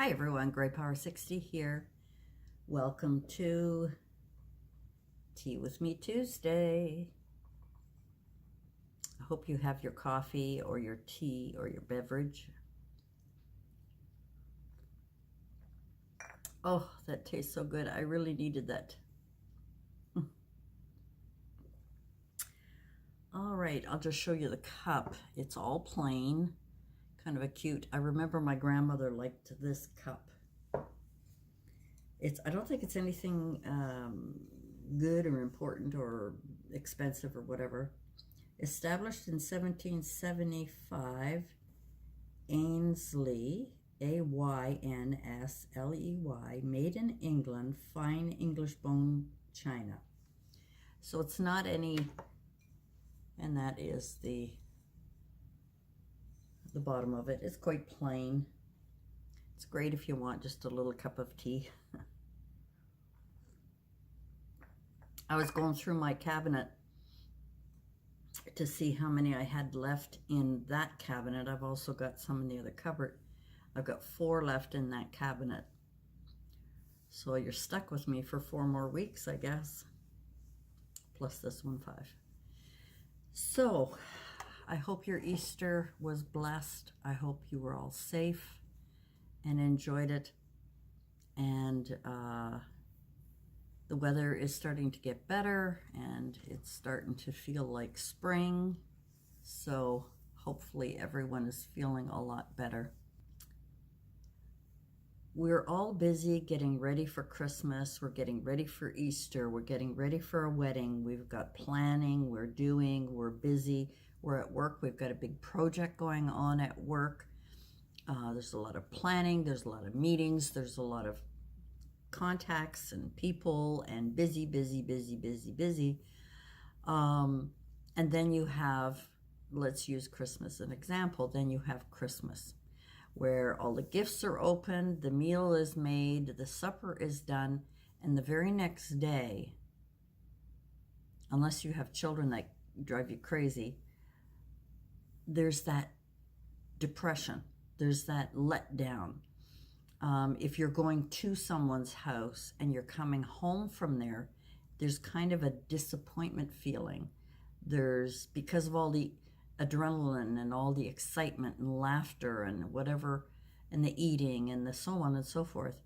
Hi everyone, Grey Power 60 here. Welcome to Tea with Me Tuesday. I hope you have your coffee or your tea or your beverage. Oh, that tastes so good. I really needed that. All right, I'll just show you the cup. It's all plain, kind of a cute. I remember my grandmother liked this cup. I don't think it's anything good or important or expensive or whatever. Established in 1775, Aynsley, Aynsley, made in England, fine English bone china. So it's not any, and that is the bottom of it. It's quite plain. It's great if you want just a little cup of tea. I was going through my cabinet to see how many I had left in that cabinet. I've also got some in the other cupboard. I've got 4 left in that cabinet. So you're stuck with me for 4 more weeks, I guess. Plus this one, 5. So I hope your Easter was blessed. I hope you were all safe and enjoyed it. And the weather is starting to get better and it's starting to feel like spring. So hopefully everyone is feeling a lot better. We're all busy getting ready for Christmas. We're getting ready for Easter. We're getting ready for a wedding. We've got planning, we're busy. We're at work. We've got a big project going on at work. There's a lot of planning. There's a lot of meetings. There's a lot of contacts and people and busy. And then you have, let's use Christmas as an example, then you have Christmas, where all the gifts are opened, the meal is made, the supper is done, and the very next day, unless you have children that drive you crazy, there's that depression, there's that letdown. If you're going to someone's house and you're coming home from there, there's kind of a disappointment feeling. Because of all the adrenaline and all the excitement and laughter and whatever, and the eating and the so on and so forth.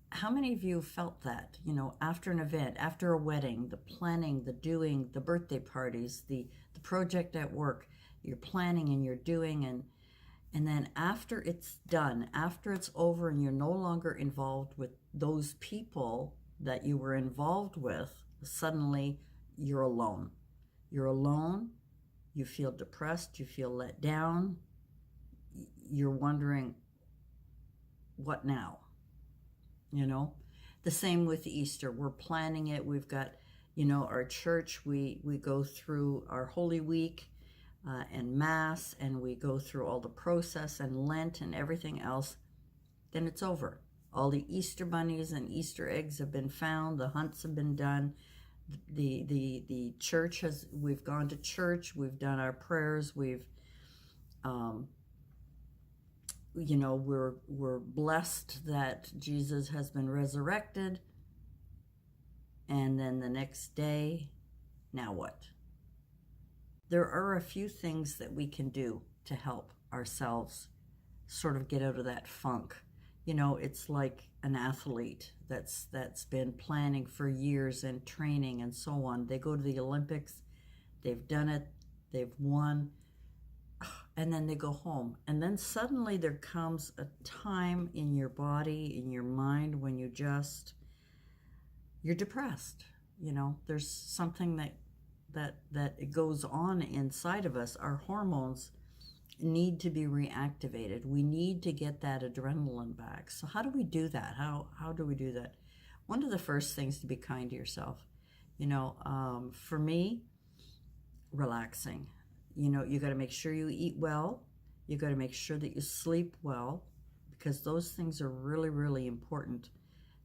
How many of you felt that, after an event, after a wedding, the planning, the doing, the birthday parties, the project at work, you're planning and you're doing, and then after it's done, after it's over and you're no longer involved with those people that you were involved with, suddenly you're alone. You're alone, you feel depressed, you feel let down, you're wondering, what now? The same with Easter. We're planning it. We've got, our church, we go through our Holy Week and Mass, and we go through all the process and Lent and everything else. Then it's over. All the Easter bunnies and Easter eggs have been found. The hunts have been done. The church we've gone to church, we've done our prayers, we're blessed that Jesus has been resurrected. And then the next day, now what? There are a few things that we can do to help ourselves sort of get out of that funk. It's like an athlete that's been planning for years and training and so on. They go to the Olympics, they've done it, they've won, and then they go home. And then suddenly there comes a time in your body, in your mind, when you're depressed. There's something that it goes on inside of us. Our hormones need to be reactivated. We need to get that adrenaline back. So how do we do that? How do we do that? One of the first things, to be kind to yourself. For me, relaxing. You got to make sure you eat well. You got to make sure that you sleep well, because those things are really, really important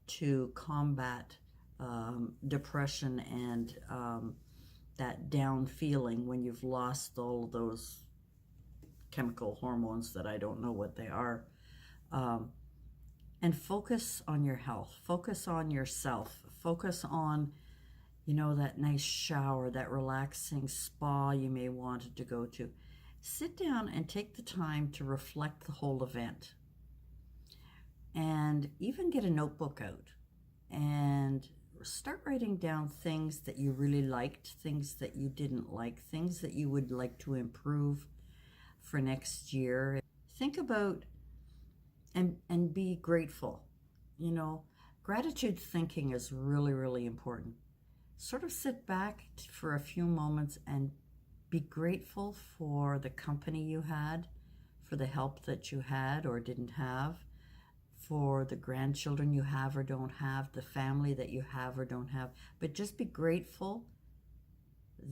to combat depression and that down feeling when you've lost all of those chemical hormones that I don't know what they are. and focus on your health, focus on yourself, focus on, that nice shower, that relaxing spa you may want to go to. Sit down and take the time to reflect the whole event, and even get a notebook out and start writing down things that you really liked, things that you didn't like, things that you would like to improve for next year. Think about and be grateful. Gratitude thinking is really, really important. Sort of sit back for a few moments and be grateful for the company you had, for the help that you had or didn't have, for the grandchildren you have or don't have, the family that you have or don't have. But just be grateful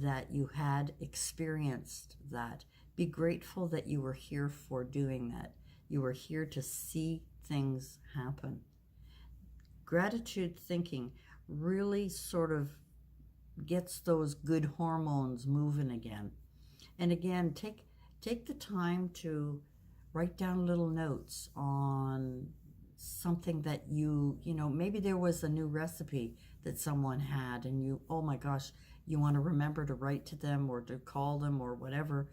that you had experienced that. Be grateful that you were here for doing that. You were here to see things happen. Gratitude thinking really sort of gets those good hormones moving again. And again, take the time to write down little notes on something that maybe there was a new recipe that someone had, and oh my gosh, you want to remember to write to them or to call them or whatever.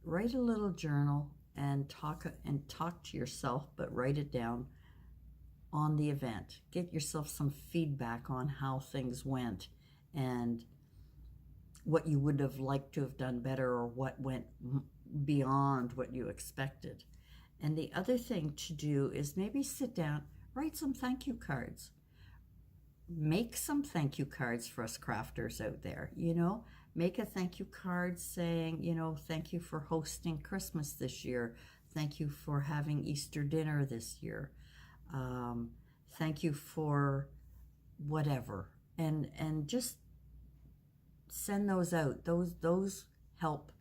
Write a little journal and talk to yourself, but write it down on the event. Get yourself some feedback on how things went and what you would have liked to have done better or what went beyond what you expected. And the other thing to do is maybe sit down, write some thank you cards. Make some thank you cards for us crafters out there, Make a thank you card saying, thank you for hosting Christmas this year. Thank you for having Easter dinner this year. Thank you for whatever. And just send those out. Those help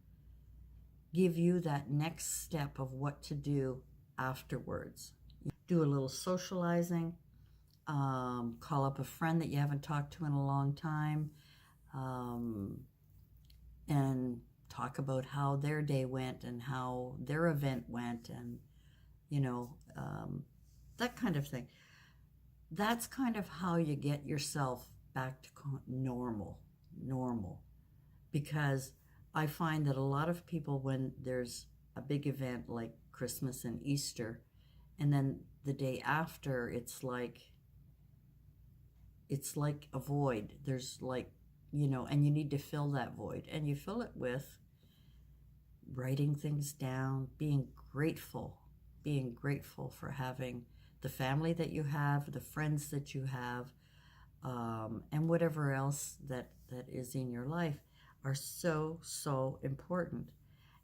give you that next step of what to do afterwards. Do a little socializing. Call up a friend that you haven't talked to in a long time. And talk about how their day went and how their event went, and that kind of thing. That's kind of how you get yourself back to normal, because I find that a lot of people, when there's a big event like Christmas and Easter, and then the day after, it's like a void. There's and you need to fill that void, and you fill it with writing things down, being grateful for having the family that you have, the friends that you have, and whatever else that is in your life are so important.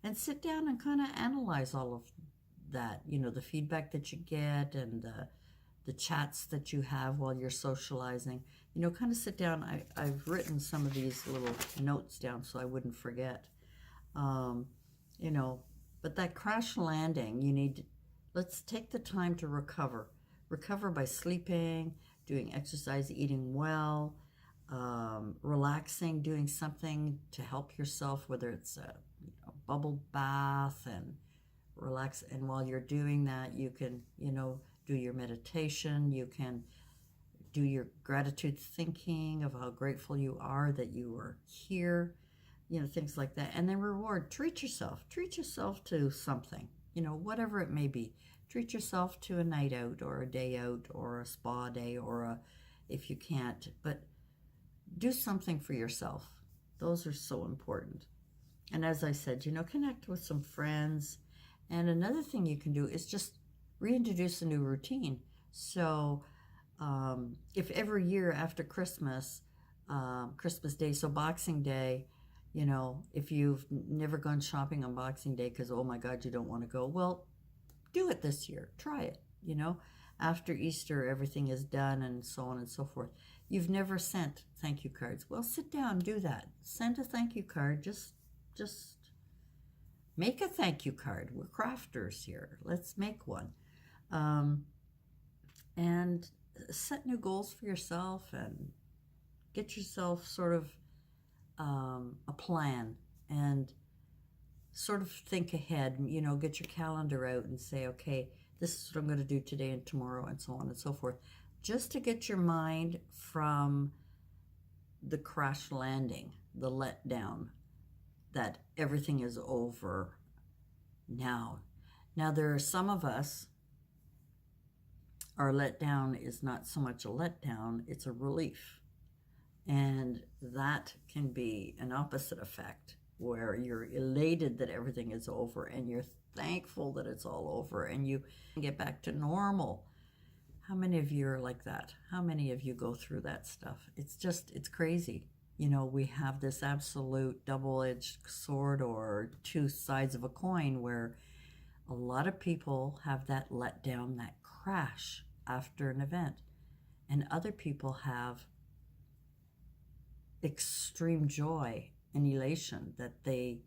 And sit down and kind of analyze all of that, the feedback that you get and the chats that you have while you're socializing. Kind of sit down. I've written some of these little notes down so I wouldn't forget. But that crash landing, let's take the time to recover. Recover by sleeping, doing exercise, eating well, relaxing, doing something to help yourself, whether it's a bubble bath, and relax. And while you're doing that, you can, do your meditation. You can do your gratitude thinking of how grateful you are that you are here, things like that. And then treat yourself to something, whatever it may be. Treat yourself to a night out or a day out or a spa day or if you can't, but do something for yourself. Those are so important. And as I said, connect with some friends. And another thing you can do is just reintroduce a new routine. So if every year after Christmas Day, so Boxing Day, if you've never gone shopping on Boxing Day because, oh my God, you don't want to go, well, do it this year. Try it, After Easter, everything is done and so on and so forth. You've never sent thank you cards. Well, sit down, do that. Send a thank you card. Just make a thank you card. We're crafters here. Let's make one. And set new goals for yourself and get yourself sort of a plan and sort of think ahead, get your calendar out and say, okay, this is what I'm going to do today and tomorrow, and so on and so forth, just to get your mind from the crash landing, the letdown, that everything is over now. Now, there are some of us, our letdown is not so much a letdown, it's a relief. And that can be an opposite effect, where you're elated that everything is over and you're thankful that it's all over and you get back to normal. How many of you are like that? How many of you go through that stuff? It's crazy. You know, we have this absolute double-edged sword, or two sides of a coin, where a lot of people have that letdown, that crash after an event, and other people have extreme joy and elation that they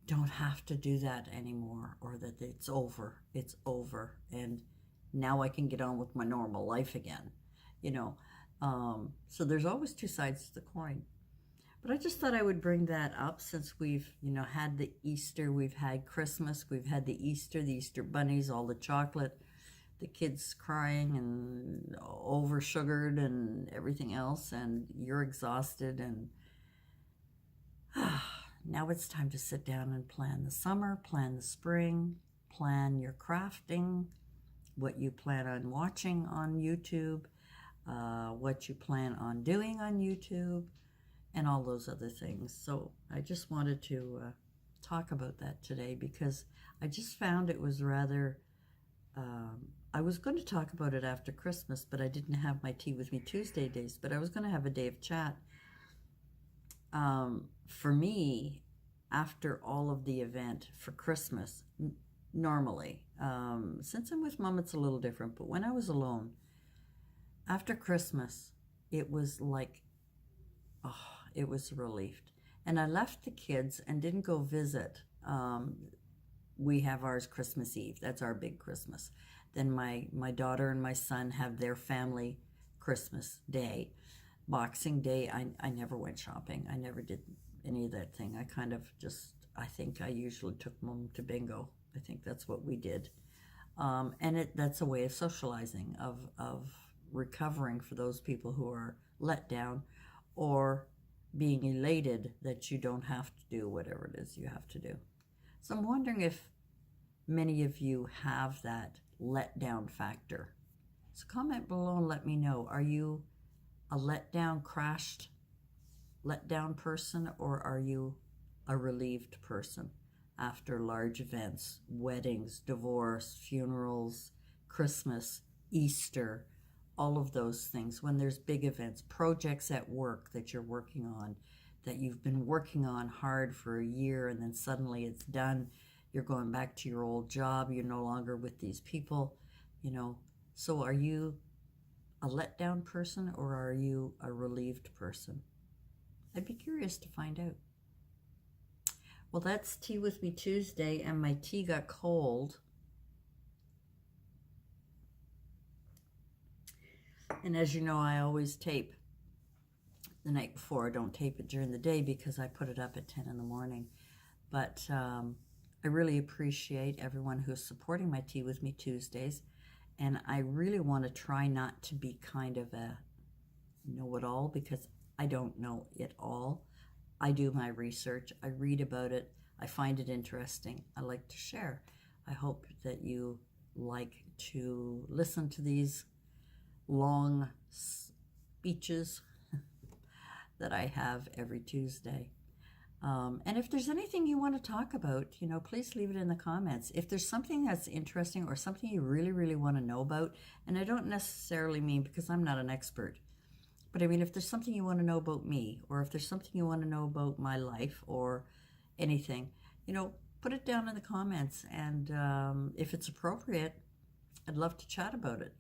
don't have to do that anymore, or that it's over, and now I can get on with my normal life again, you know. So there's always two sides to the coin. But I just thought I would bring that up, since we've, you know, had the Easter, we've had Christmas, we've had the Easter bunnies, all the chocolate, the kids crying and over sugared and everything else, and you're exhausted, and now it's time to sit down and plan the summer, plan the spring, plan your crafting, what you plan on watching on YouTube, what you plan on doing on YouTube, and all those other things. So I just wanted to talk about that today, because I just found it was rather, I was going to talk about it after Christmas, but I didn't have my Tea With Me Tuesday days, but I was going to have a day of chat. For me, after all of the event for Christmas, normally, since I'm with Mom, it's a little different, but when I was alone, after Christmas, it was like, oh, it was relieved. And I left the kids and didn't go visit. We have ours Christmas Eve. That's our big Christmas. Then my daughter and my son have their family Christmas Day. Boxing Day, I never went shopping. I never did any of that thing. I kind of just, I think I usually took Mom to bingo. I think that's what we did. And that's a way of socializing, of recovering for those people who are let down, or being elated that you don't have to do whatever it is you have to do. So I'm wondering if many of you have that letdown factor. So comment below and let me know. Are you a letdown, crashed, letdown person, or are you a relieved person after large events, weddings, divorce, funerals, Christmas, Easter, all of those things? When there's big events, projects at work that you're working on, that you've been working on hard for a year, and then suddenly it's done, you're going back to your old job, you're no longer with these people, you know. So are you a letdown person, or are you a relieved person? I'd be curious to find out. Well, that's Tea With Me Tuesday, and my tea got cold. And as you know, I always tape the night before. I don't tape it during the day because I put it up at 10 in the morning. But I really appreciate everyone who's supporting my Tea With Me Tuesdays. And I really want to try not to be kind of a know-it-all, because I don't know it all. I do my research. I read about it. I find it interesting. I like to share. I hope that you like to listen to these long speeches that I have every Tuesday. And if there's anything you want to talk about, you know, please leave it in the comments. If there's something that's interesting, or something you really, really want to know about, and I don't necessarily mean because I'm not an expert, but I mean, if there's something you want to know about me, or if there's something you want to know about my life, or anything, you know, put it down in the comments. And if it's appropriate, I'd love to chat about it.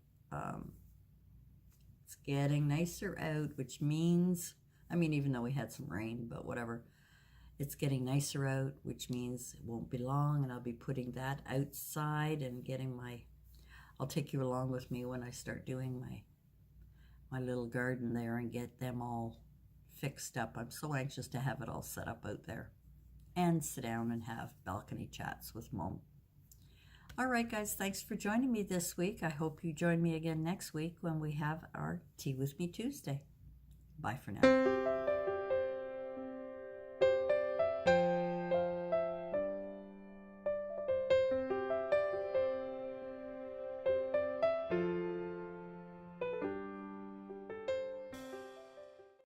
It's getting nicer out, which means, I mean, even though we had some rain, but whatever. It's getting nicer out, which means it won't be long, and I'll be putting that outside and getting I'll take you along with me when I start doing my little garden there and get them all fixed up. I'm so anxious to have it all set up out there and sit down and have balcony chats with Mom. All right, guys, thanks for joining me this week. I hope you join me again next week when we have our Tea With Me Tuesday. Bye for now.